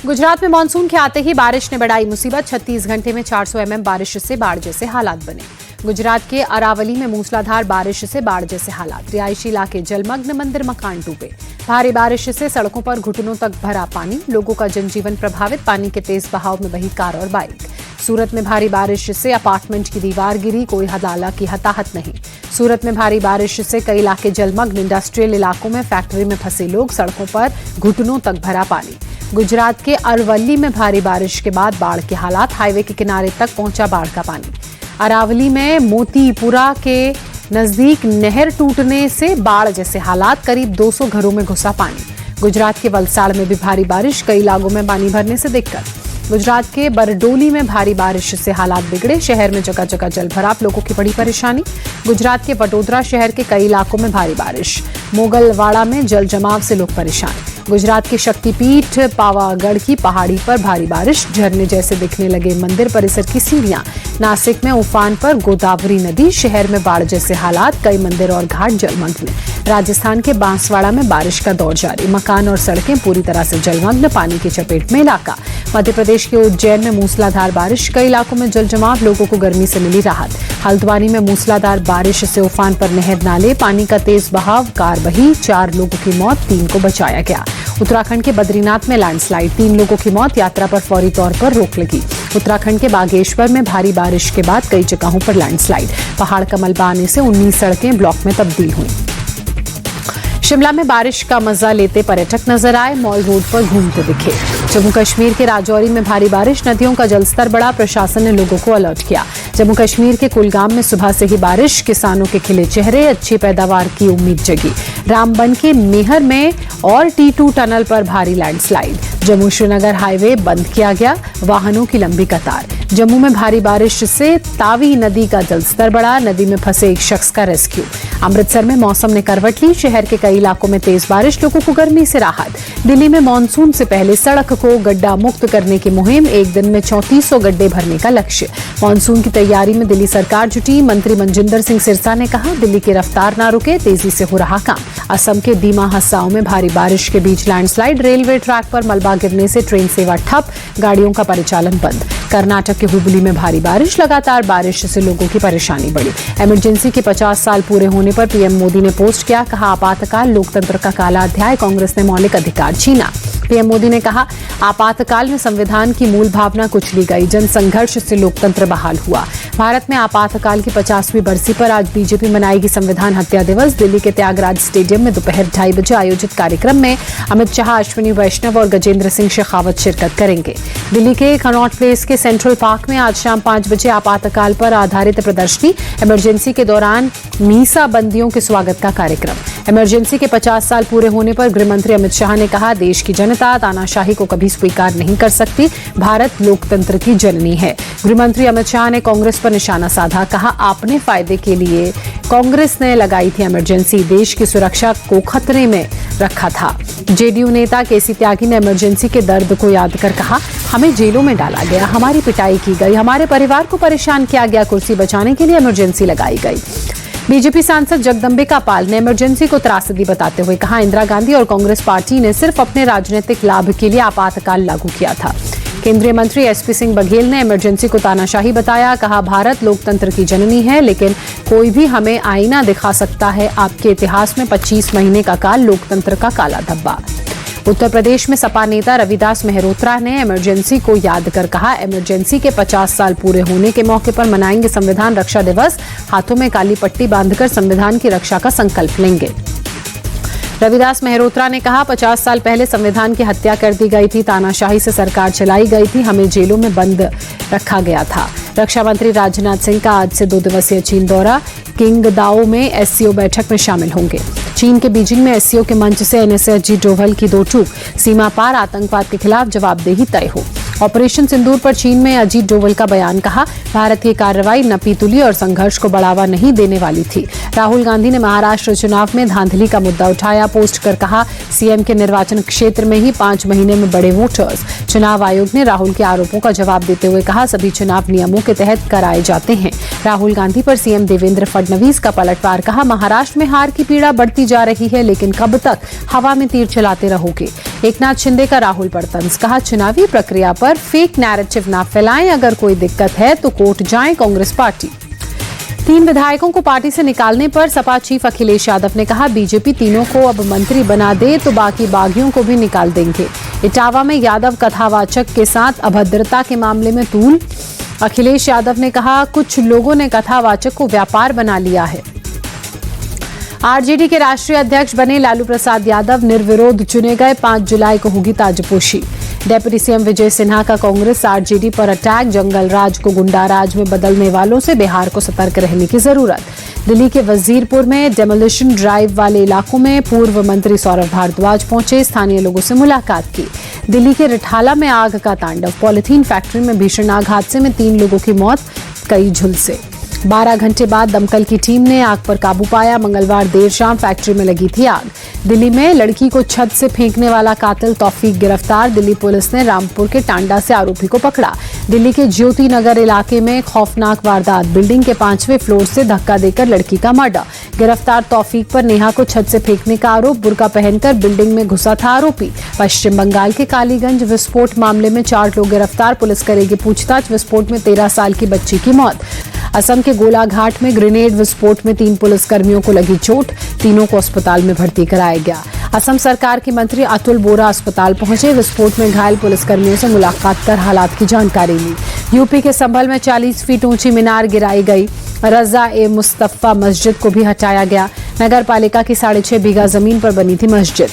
गुजरात में मानसून के आते ही बारिश ने बढ़ाई मुसीबत। 36 घंटे में 400 mm बारिश से बाढ़ जैसे हालात बने। गुजरात के अरावली में मूसलाधार बारिश से बाढ़ जैसे हालात। रिहायशी इलाके जलमग्न, मंदिर मकान डूबे। भारी बारिश से सड़कों पर घुटनों तक भरा पानी। लोगों का जनजीवन प्रभावित। पानी के तेज बहाव में बही कार और बाइक। सूरत में भारी बारिश से अपार्टमेंट की दीवार गिरी। कोई हालांकि हताहत नहीं। सूरत में भारी बारिश से कई इलाके जलमग्न। इंडस्ट्रियल इलाकों में फैक्ट्री में फंसे लोग। सड़कों पर घुटनों तक भरा पानी। गुजरात के अरवली में भारी बारिश के बाद बाढ़ के हालात। हाईवे के किनारे तक पहुंचा बाढ़ का पानी। अरावली में मोतीपुरा के नजदीक नहर टूटने से बाढ़ जैसे हालात। करीब 200 घरों में घुसा पानी। गुजरात के वलसाड़ में भी भारी बारिश। कई इलाकों में पानी भरने से दिक्कत। गुजरात के बरडोली में भारी बारिश से हालात बिगड़े। शहर में जगह जगह जलभराव। लोगों की बड़ी परेशानी। गुजरात के वडोदरा शहर के कई इलाकों में भारी बारिश। मोगलवाड़ा में जल जमाव से लोग परेशान। गुजरात के शक्तिपीठ पावागढ़ की पहाड़ी पर भारी बारिश। झरने जैसे दिखने लगे मंदिर परिसर की सीढ़ियां। नासिक में उफान पर गोदावरी नदी। शहर में बाढ़ जैसे हालात। कई मंदिर और घाट जलमग्न। राजस्थान के बांसवाड़ा में बारिश का दौर जारी। मकान और सड़कें पूरी तरह से जलमग्न। पानी की चपेट में इलाका। मध्य प्रदेश के उज्जैन में मूसलाधार बारिश। कई इलाकों में जल जमाव। लोगों को गर्मी से मिली राहत। हल्द्वानी में मूसलाधार बारिश से उफान पर नहर नाले। पानी का तेज बहाव। कार बही। 4 लोगों की मौत, 3 को बचाया गया। उत्तराखंड के बद्रीनाथ में लैंडस्लाइड। 3 लोगों की मौत। यात्रा पर फौरी तौर पर रोक लगी। उत्तराखंड के बागेश्वर में भारी बारिश के बाद कई जगहों पर लैंडस्लाइड। पहाड़ का मलबा आने से 19 सड़कें ब्लॉक में तब्दील हुई। शिमला में बारिश का मजा लेते पर्यटक नजर आए। मॉल रोड पर घूमते दिखे। जम्मू कश्मीर के राजौरी में भारी बारिश। नदियों का जलस्तर बढ़ा। प्रशासन ने लोगों को अलर्ट किया। जम्मू कश्मीर के कुलगाम में सुबह से ही बारिश। किसानों के खिले चेहरे। अच्छी पैदावार की उम्मीद जगी। रामबन के मेहर में और T2 टनल पर भारी लैंडस्लाइड। जम्मू श्रीनगर हाईवे बंद किया गया। वाहनों की लंबी कतार। जम्मू में भारी बारिश से तावी नदी का जलस्तर बढ़ा। नदी में फंसे एक शख्स का रेस्क्यू। अमृतसर में मौसम ने करवट ली। शहर के कई इलाकों में तेज बारिश। लोगों को गर्मी से राहत। दिल्ली में मानसून से पहले सड़क को गड्ढा मुक्त करने की मुहिम। एक दिन में 3400 गड्ढे भरने का लक्ष्य। मानसून की तैयारी में दिल्ली सरकार जुटी। मंत्री मनजिंदर सिंह सिरसा ने कहा, दिल्ली की रफ्तार न रुके, तेजी से हो रहा काम। असम के दीमा हसाओं में भारी बारिश के बीच लैंडस्लाइड। रेलवे ट्रैक पर मलबा गिरने से ट्रेन सेवा ठप। गाड़ियों का परिचालन बंद। कर्नाटक के हुबली में भारी बारिश। लगातार बारिश से लोगों की परेशानी बढ़ी। इमरजेंसी के 50 साल पूरे होने पर पीएम मोदी ने पोस्ट किया। कहा, आपातकाल लोकतंत्र का काला अध्याय। कांग्रेस ने मौलिक अधिकार छीना। पीएम मोदी ने कहा, आपातकाल में संविधान की मूल भावना कुचली गई। जन संघर्ष से लोकतंत्र बहाल हुआ। भारत में आपातकाल की 50वीं बरसी पर आज बीजेपी मनाएगी संविधान हत्या दिवस। दिल्ली के त्यागराज स्टेडियम में दोपहर 2:30 बजे आयोजित कार्यक्रम में अमित शाह, अश्विनी वैष्णव और गजेंद्र सिंह शेखावत शिरकत करेंगे। दिल्ली के कनॉट प्लेस के सेंट्रल पार्क में आज शाम 5 बजे आपातकाल पर आधारित प्रदर्शनी। इमरजेंसी के दौरान मीसाबंदियों के स्वागत का कार्यक्रम। इमरजेंसी के 50 साल पूरे होने पर गृहमंत्री अमित शाह ने कहा, देश की जनता तानाशाही को कभी स्वीकार नहीं कर सकती। भारत लोकतंत्र की जननी है। गृहमंत्री अमित शाह ने कांग्रेस पर निशाना साधा। कहा, अपने फायदे के लिए कांग्रेस ने लगाई थी इमरजेंसी। देश की सुरक्षा को खतरे में रखा था। जेडीयू नेता केसी त्यागी ने इमरजेंसी के दर्द को याद कर कहा, हमें जेलों में डाला गया, हमारी पिटाई की गई, हमारे परिवार को परेशान किया गया। कुर्सी बचाने के लिए इमरजेंसी लगाई गई। बीजेपी सांसद जगदम्बिका पाल ने इमरजेंसी को त्रासदी बताते हुए कहा, इंदिरा गांधी और कांग्रेस पार्टी ने सिर्फ अपने राजनीतिक लाभ के लिए आपातकाल लागू किया था। केंद्रीय मंत्री एसपी सिंह बघेल ने इमरजेंसी को तानाशाही बताया। कहा, भारत लोकतंत्र की जननी है, लेकिन कोई भी हमें आईना दिखा सकता है। आपके इतिहास में 25 महीने का काल लोकतंत्र का काला धब्बा। उत्तर प्रदेश में सपा नेता रविदास मेहरोत्रा ने इमरजेंसी को याद कर कहा, इमरजेंसी के 50 साल पूरे होने के मौके पर मनाएंगे संविधान रक्षा दिवस। हाथों में काली पट्टी बांधकर संविधान की रक्षा का संकल्प लेंगे। रविदास मेहरोत्रा ने कहा, 50 साल पहले संविधान की हत्या कर दी गई थी। तानाशाही से सरकार चलाई गई थी। हमें जेलों में बंद रखा गया था। रक्षा मंत्री राजनाथ सिंह का आज से 2 दिवसीय चीन दौरा। किंगदाओ में एससीओ बैठक में शामिल होंगे। चीन के बीजिंग में एससीओ के मंच से एनएसए अजीत डोभाल की 2 टूक। सीमा पार आतंकवाद के खिलाफ जवाबदेही तय हो। ऑपरेशन सिंदूर पर चीन में अजीत डोभाल का बयान। कहा, भारत की कार्रवाई नपीतुली और संघर्ष को बढ़ावा नहीं देने वाली थी। राहुल गांधी ने महाराष्ट्र चुनाव में धांधली का मुद्दा उठाया। पोस्ट कर कहा, सीएम के निर्वाचन क्षेत्र में ही 5 महीने में बढ़े वोटर्स। चुनाव आयोग ने राहुल के आरोपों का जवाब देते हुए कहा, सभी चुनाव नियमों के तहत कराए जाते हैं। राहुल गांधी पर सीएम देवेंद्र फडणवीस का पलटवार, कहा, महाराष्ट्र में हार की पीड़ा बढ़ती जा रही है, लेकिन कब तक हवा में तीर चलाते रहोगे। एकनाथ शिंदे का राहुल पर तंज, कहा, चुनावी प्रक्रिया पर फेक नैरेटिव ना फैलाएं, अगर कोई दिक्कत है तो कोर्ट जाए कांग्रेस पार्टी। 3 विधायकों को पार्टी से निकालने पर सपा चीफ अखिलेश यादव ने कहा, बीजेपी तीनों को अब मंत्री बना दे तो बाकी बागियों को भी निकाल देंगे। इटावा में यादव कथावाचक के साथ अभद्रता के मामले में तूल। अखिलेश यादव ने कहा, कुछ लोगों ने कथावाचक को व्यापार बना लिया है। आरजेडी के राष्ट्रीय अध्यक्ष बने लालू प्रसाद यादव निर्विरोध चुने गए। 5 जुलाई को होगी ताजपोशी। डेप्यूटी सीएम विजय सिन्हा का कांग्रेस आरजेडी पर अटैक, जंगल राज को गुंडा राज में बदलने वालों से बिहार को सतर्क रहने की जरूरत। दिल्ली के वजीरपुर में डेमोलिशन ड्राइव वाले इलाकों में पूर्व मंत्री सौरभ भारद्वाज पहुंचे, स्थानीय लोगों से मुलाकात की। दिल्ली के रिठाला में आग का तांडव, पॉलिथीन फैक्ट्री में भीषण आग हादसे में 3 लोगों की मौत, कई झुलसे। 12 घंटे बाद दमकल की टीम ने आग पर काबू पाया। मंगलवार देर शाम फैक्ट्री में लगी थी आग। दिल्ली में लड़की को छत से फेंकने वाला कातिल तौफीक गिरफ्तार। दिल्ली पुलिस ने रामपुर के टांडा से आरोपी को पकड़ा। दिल्ली के ज्योति नगर इलाके में खौफनाक वारदात, बिल्डिंग के 5वें फ्लोर से धक्का देकर लड़की का मर्डर। गिरफ्तार तौफीक पर नेहा को छत से फेंकने का आरोप, बुर्का पहनकर बिल्डिंग में घुसा था आरोपी। पश्चिम बंगाल के कालीगंज विस्फोट मामले में 4 लोग गिरफ्तार, पुलिस करेगी पूछताछ। विस्फोट में 13 साल की बच्ची की मौत। असम के गोलाघाट में ग्रेनेड विस्फोट में 3 पुलिसकर्मियों को लगी चोट, तीनों को अस्पताल में भर्ती कराया गया। असम सरकार के मंत्री अतुल बोरा अस्पताल पहुंचे, विस्फोट में घायल पुलिसकर्मियों से मुलाकात कर हालात की जानकारी ली। यूपी के संभल में 40 फीट ऊंची मीनार गिराई गई। रजा ए मुस्तफा मस्जिद को भी हटाया गया। नगर पालिका की 6.5 बीघा जमीन पर बनी थी मस्जिद।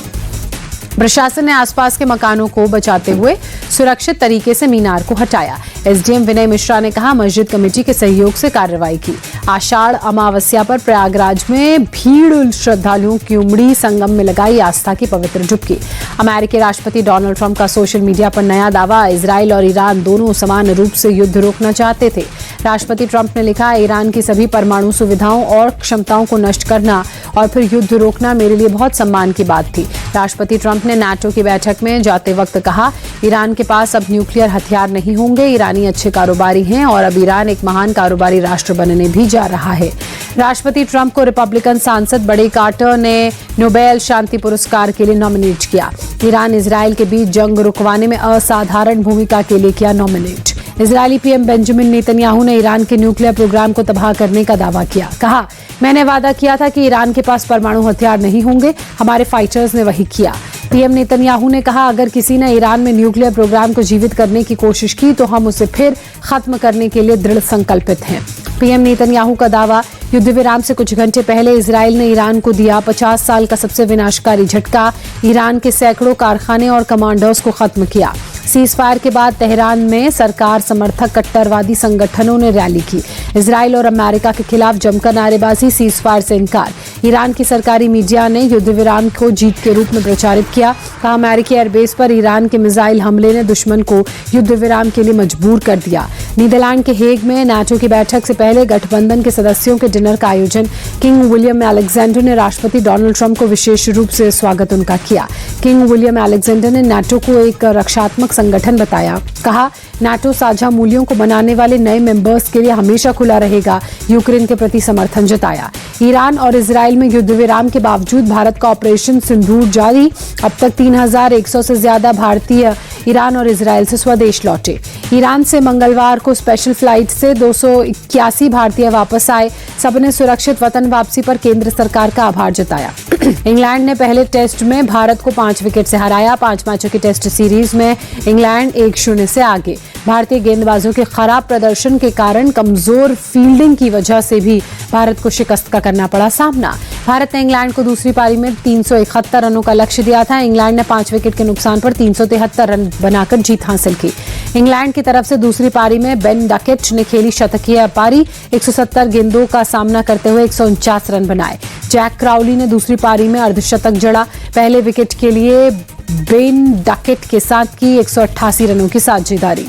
प्रशासन ने आसपास के मकानों को बचाते हुए सुरक्षित तरीके से मीनार को हटाया। एसडीएम विनय मिश्रा ने कहा, मस्जिद कमेटी के सहयोग से कार्रवाई की। आषाढ़ अमावस्या पर प्रयागराज में भीड़ श्रद्धालुओं की उमड़ी, संगम में लगाई आस्था की पवित्र डुबकी। अमेरिकी राष्ट्रपति डोनाल्ड ट्रंप का सोशल मीडिया पर नया दावा, इजराइल और ईरान दोनों समान रूप से युद्ध रोकना चाहते थे। राष्ट्रपति ट्रंप ने लिखा, ईरान की सभी परमाणु सुविधाओं और क्षमताओं को नष्ट करना और फिर युद्ध रोकना मेरे लिए बहुत सम्मान की बात थी। राष्ट्रपति ट्रंप ने नाटो की बैठक में जाते वक्त कहा, ईरान के पास अब न्यूक्लियर हथियार नहीं होंगे। ईरानी अच्छे कारोबारी हैं और अब ईरान एक महान कारोबारी राष्ट्र बनने भी जा रहा है। राष्ट्रपति ट्रंप को रिपब्लिकन सांसद बड़ी कार्टर ने नोबेल शांति पुरस्कार के लिए नॉमिनेट किया। ईरान इजराइल के बीच जंग रुकवाने में असाधारण भूमिका के लिए किया nominate. Israeli PM Benjamin Netanyahu ने ईरान के न्यूक्लियर प्रोग्राम को तबाह करने का दावा किया। कहा, मैंने वादा किया था कि ईरान के पास परमाणु हथियार नहीं होंगे, हमारे फाइटर्स ने वही किया। पीएम नेतन्याहू ने कहा, अगर किसी ने ईरान में न्यूक्लियर प्रोग्राम को जीवित करने की कोशिश की तो हम उसे फिर खत्म करने के लिए दृढ़ संकल्पित हैं। पीएम नेतन्याहू का दावा, युद्ध विराम से कुछ घंटे पहले इजराइल ने ईरान को दिया 50 साल का सबसे विनाशकारी झटका। ईरान के सैकड़ों कारखाने और कमांडर्स को खत्म किया। सीजफायर के बाद तेहरान में सरकार समर्थक कट्टरवादी संगठनों ने रैली की। इजराइल और अमेरिका के खिलाफ जमकर नारेबाजी, सीजफायर से इनकार। ईरान की सरकारी मीडिया ने युद्ध विराम को जीत के रूप में प्रचारित किया। कहा, अमेरिकी एयरबेस पर ईरान के मिसाइल हमले ने दुश्मन को युद्ध विराम के लिए मजबूर कर दिया। नीदरलैंड के हेग में नाटो की बैठक से पहले गठबंधन के सदस्यों के डिनर का आयोजन। किंग विलियम अलेक्जेंडर ने राष्ट्रपति डोनाल्ड ट्रंप को विशेष रूप से स्वागत उनका किया। किंग विलियम अलेक्जेंडर ने नाटो को एक रक्षात्मक संगठन बताया। कहा, नाटो साझा मूल्यों को बनाने वाले नए मेंबर्स के लिए हमेशा खुला रहेगा। यूक्रेन के प्रति समर्थन जताया। ईरान और इजराइल में युद्ध विराम के बावजूद भारत का ऑपरेशन सिंदूर जारी। अब तक 3100 से ज्यादा भारतीय ईरान और इजराइल से स्वदेश लौटे। ईरान से मंगलवार को स्पेशल फ्लाइट से 281 भारतीय वापस आए। सबने सुरक्षित वतन वापसी पर केंद्र सरकार का आभार जताया। इंग्लैंड ने पहले टेस्ट में भारत को 5 विकेट से हराया। 5 मैचों की टेस्ट सीरीज में इंग्लैंड 1-0 से आगे। भारतीय गेंदबाजों के खराब प्रदर्शन के कारण कमजोर फील्डिंग की वजह से भी भारत को शिकस्त का करना पड़ा सामना। भारत ने इंग्लैंड को दूसरी पारी में 371 रनों का लक्ष्य दिया था। इंग्लैंड ने 5 विकेट के नुकसान पर 373 रन बनाकर जीत हासिल की। इंग्लैंड की तरफ से दूसरी पारी में बेन डकेट ने खेली शतकीय पारी। 170 गेंदों का सामना करते हुए 149 रन बनाए। जैक क्राउली ने दूसरी पारी में अर्धशतक जड़ा। पहले विकेट के लिए बेन डकेट के साथ की 188 रनों की साझेदारी।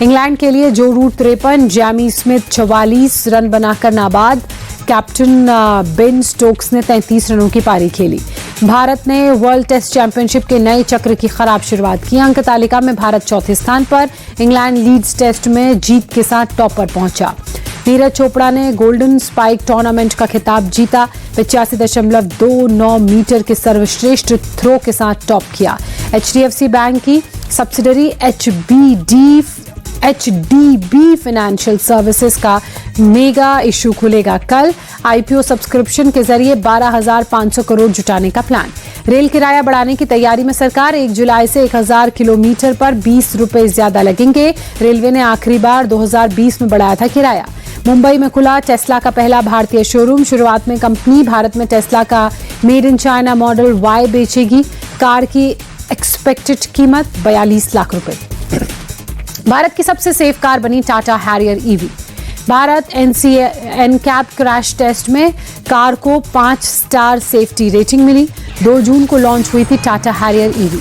इंग्लैंड के लिए जो रूट 53, जैमी स्मिथ 44 रन बनाकर नाबाद। कैप्टन बेन स्टोक्स ने 33 रनों की पारी खेली। भारत ने वर्ल्ड टेस्ट चैंपियनशिप के नए चक्र की खराब शुरुआत की। अंक तालिका में भारत चौथे स्थान पर, इंग्लैंड लीड्स टेस्ट में जीत के साथ टॉप पर पहुंचा। नीरज चोपड़ा ने गोल्डन स्पाइक टूर्नामेंट का खिताब जीता। 85.29 मीटर के सर्वश्रेष्ठ थ्रो के साथ टॉप किया। HDFC बैंक की सब्सिडरी HDB फाइनेंशियल सर्विसेज का मेगा इशू खुलेगा कल। IPO सब्सक्रिप्शन के जरिए 12,500 करोड़ जुटाने का प्लान। रेल किराया बढ़ाने की तैयारी में सरकार। 1 जुलाई से 1,000 किलोमीटर पर 20 रुपए ज्यादा लगेंगे। रेलवे ने आखिरी बार 2020 में बढ़ाया था किराया। मुंबई में खुला टेस्ला का पहला भारतीय शोरूम। शुरुआत में कंपनी भारत में टेस्ला का made in China model Y बेचेगी। कार की एक्सपेक्टेड कीमत 42 लाख रुपए। भारत की सबसे सेफ कार बनी Tata Harrier EV। Bharat NCAP crash test में कार को 5 स्टार सेफ्टी रेटिंग मिली। 2 जून को लॉन्च हुई थी Tata Harrier EV।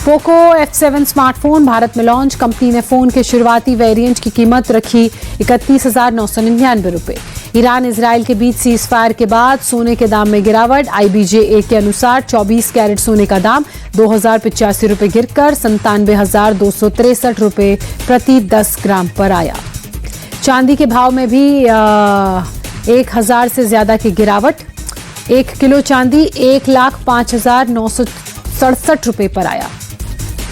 Poco F7 smartphone Bharat में लॉन्च। कंपनी ने फोन के शुरुआती वेरिएंट की कीमत रखी 31,999 रुपए। ईरान इजराइल के बीच सीज फायर के बाद सोने के दाम में गिरावट। IBJ के अनुसार 24 कैरेट सोने का दाम 2,085 रुपए गिरकर 97,263 रुपए प्रति 10 ग्राम पर आया। चांदी के भाव में भी 1,000 से ज्यादा की गिरावट। 1 किलो चांदी 1,05,967 रुपए पर आया।